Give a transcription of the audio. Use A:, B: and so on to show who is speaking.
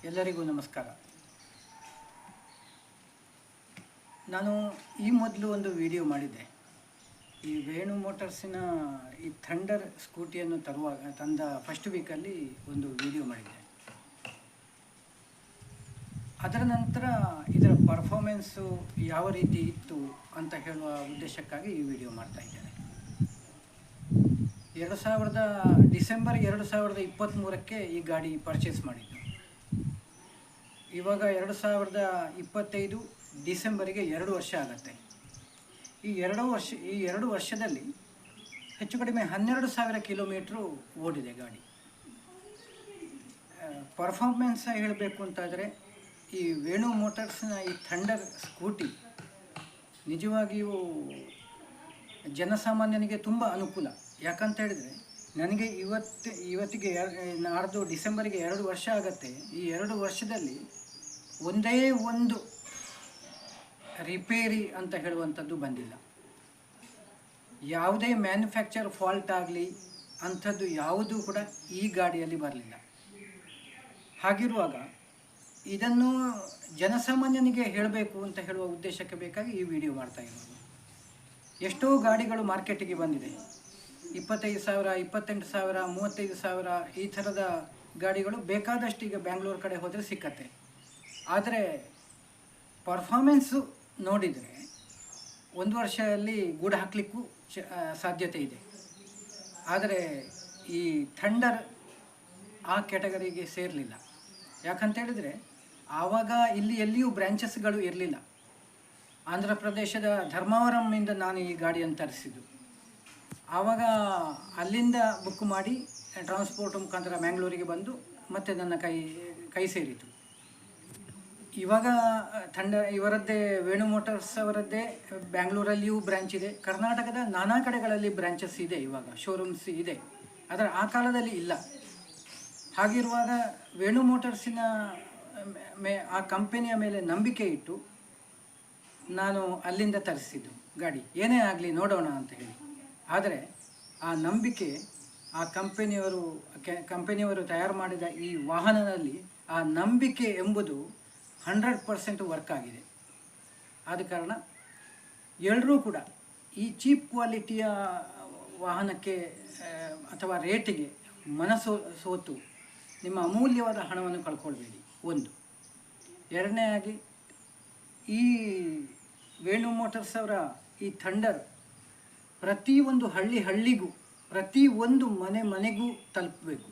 A: ಎಲ್ಲರಿಗೂ ನಮಸ್ಕಾರ. ನಾನು ಈ ಮೊದಲು ಒಂದು ವಿಡಿಯೋ ಮಾಡಿದ್ದೆ. ಈ ವೇಣು ಮೋಟರ್ಸಿನ ಈ ಥಂಡರ್ ಸ್ಕೂಟಿಯನ್ನು ತಂದ ಫಸ್ಟ್ ವೀಕಲ್ಲಿ ಒಂದು ವಿಡಿಯೋ ಮಾಡಿದ್ದೆ. ಅದರ ನಂತರ ಇದರ ಪರ್ಫಾರ್ಮೆನ್ಸು ಯಾವ ರೀತಿ ಇತ್ತು ಅಂತ ಹೇಳುವ ಉದ್ದೇಶಕ್ಕಾಗಿ ಈ ವಿಡಿಯೋ ಮಾಡ್ತಾ ಇದ್ದೇನೆ. ಡಿಸೆಂಬರ್ 2023ಕ್ಕೆ ಈ ಗಾಡಿ ಪರ್ಚೇಸ್ ಮಾಡಿದ್ದು. ಇವಾಗ 2025 ಡಿಸೆಂಬರಿಗೆ 2 ವರ್ಷ ಆಗುತ್ತೆ. ಈ ಎರಡು ವರ್ಷದಲ್ಲಿ ಹೆಚ್ಚು ಕಡಿಮೆ 12,000 ಕಿಲೋಮೀಟ್ರು ಓಡಿದೆ ಗಾಡಿ. ಪರ್ಫಾರ್ಮೆನ್ಸ್ ಹೇಳಬೇಕು ಅಂತಾದರೆ ಈ ವೇಣು ಮೋಟರ್ಸ್ನ ಈ ಥಂಡರ್ ಸ್ಕೂಟಿ ನಿಜವಾಗಿಯೂ ಜನಸಾಮಾನ್ಯನಿಗೆ ತುಂಬ ಅನುಕೂಲ. ಯಾಕಂತ ಹೇಳಿದರೆ ನನಗೆ ಇವತ್ತಿಗೆ ನಾಡ್ದು ಡಿಸೆಂಬರಿಗೆ 2 ವರ್ಷ ಆಗುತ್ತೆ. ಈ 2 ವರ್ಷದಲ್ಲಿ ಒಂದೇ ಒಂದು ರಿಪೇರಿ ಅಂತ ಹೇಳುವಂಥದ್ದು ಬಂದಿಲ್ಲ. ಯಾವುದೇ ಮ್ಯಾನುಫ್ಯಾಕ್ಚರ್ ಫಾಲ್ಟ್ ಆಗಲಿ ಅಂಥದ್ದು ಯಾವುದೂ ಕೂಡ ಈ ಗಾಡಿಯಲ್ಲಿ ಬರಲಿಲ್ಲ. ಹಾಗಿರುವಾಗ ಇದನ್ನು ಜನಸಾಮಾನ್ಯನಿಗೆ ಹೇಳಬೇಕು ಅಂತ ಹೇಳುವ ಉದ್ದೇಶಕ್ಕೆ ಬೇಕಾಗಿ ಈ ವಿಡಿಯೋ ಮಾಡ್ತಾ ಇರೋದು. ಎಷ್ಟೋ ಗಾಡಿಗಳು ಮಾರ್ಕೆಟಿಗೆ ಬಂದಿದೆ. 25,000, 28,000, 35,000 ಈ ಥರದ ಗಾಡಿಗಳು ಬೇಕಾದಷ್ಟು ಈಗ ಬ್ಯಾಂಗ್ಳೂರು ಕಡೆ ಹೋದರೆ ಸಿಕ್ಕತ್ತೆ. ಆದರೆ ಪರ್ಫಾರ್ಮೆನ್ಸು ನೋಡಿದರೆ 1 ವರ್ಷದಲ್ಲಿ ಗೂಡು ಹಾಕಲಿಕ್ಕೂ ಸಾಧ್ಯತೆ ಇದೆ. ಆದರೆ ಈ ಥಂಡರ್ ಆ ಕ್ಯಾಟಗರಿಗೆ ಸೇರಲಿಲ್ಲ. ಯಾಕಂತ ಹೇಳಿದರೆ ಆವಾಗ ಇಲ್ಲಿ ಎಲ್ಲಿಯೂ ಬ್ರ್ಯಾಂಚಸ್ಗಳು ಇರಲಿಲ್ಲ. ಆಂಧ್ರ ಪ್ರದೇಶದ ಧರ್ಮಾವರಂನಿಂದ ನಾನು ಈ ಗಾಡಿಯನ್ನು ತರಿಸಿದ್ದು. ಆವಾಗ ಅಲ್ಲಿಂದ ಬುಕ್ ಮಾಡಿ ಟ್ರಾನ್ಸ್ಪೋರ್ಟ್ ಮುಖಾಂತರ ಮ್ಯಾಂಗ್ಳೂರಿಗೆ ಬಂದು ಮತ್ತೆ ನನ್ನ ಕೈ ಸೇರಿತು. ಇವಾಗ ಇವರದ್ದೇ ವೇಣು ಮೋಟರ್ಸ್ ಅವರದ್ದೇ ಬ್ಯಾಂಗ್ಳೂರಲ್ಲಿಯೂ ಬ್ರ್ಯಾಂಚ್ ಇದೆ. ಕರ್ನಾಟಕದ ನಾನಾ ಕಡೆಗಳಲ್ಲಿ ಬ್ರ್ಯಾಂಚಸ್ ಇದೆ, ಇವಾಗ ಶೋರೂಮ್ಸ್ ಇದೆ. ಆದರೆ ಆ ಕಾಲದಲ್ಲಿ ಇಲ್ಲ. ಹಾಗಿರುವಾಗ ವೇಣು ಮೋಟರ್ಸಿನ ಆ ಕಂಪನಿಯ ಮೇಲೆ ನಂಬಿಕೆ ಇಟ್ಟು ನಾನು ಅಲ್ಲಿಂದ ತರಿಸಿದ್ದು ಗಾಡಿ. ಏನೇ ಆಗಲಿ ನೋಡೋಣ ಅಂತ ಹೇಳಿ. ಆದರೆ ಆ ನಂಬಿಕೆ ಆ ಕಂಪನಿಯವರು ತಯಾರು ಮಾಡಿದ ಈ ವಾಹನದಲ್ಲಿ ಆ ನಂಬಿಕೆ ಎಂಬುದು 100% ವರ್ಕ್ ಆಗಿದೆ. ಆದ ಕಾರಣ ಎಲ್ಲರೂ ಕೂಡ ಈ ಚೀಪ್ ಕ್ವಾಲಿಟಿಯ ವಾಹನಕ್ಕೆ ಅಥವಾ ರೇಟಿಗೆ ಸೋತು ನಿಮ್ಮ ಅಮೂಲ್ಯವಾದ ಹಣವನ್ನು ಕಳ್ಕೊಳ್ಬೇಡಿ. ಒಂದು. ಎರಡನೇದಾಗಿ ಈ ವೇಣು ಮೋಟರ್ಸ್ ಅವರ ಈ ಥಂಡರ್ ಪ್ರತಿಯೊಂದು ಹಳ್ಳಿಗೂ ಪ್ರತಿಯೊಂದು ಮನೆಗೂ ತಲುಪಬೇಕು.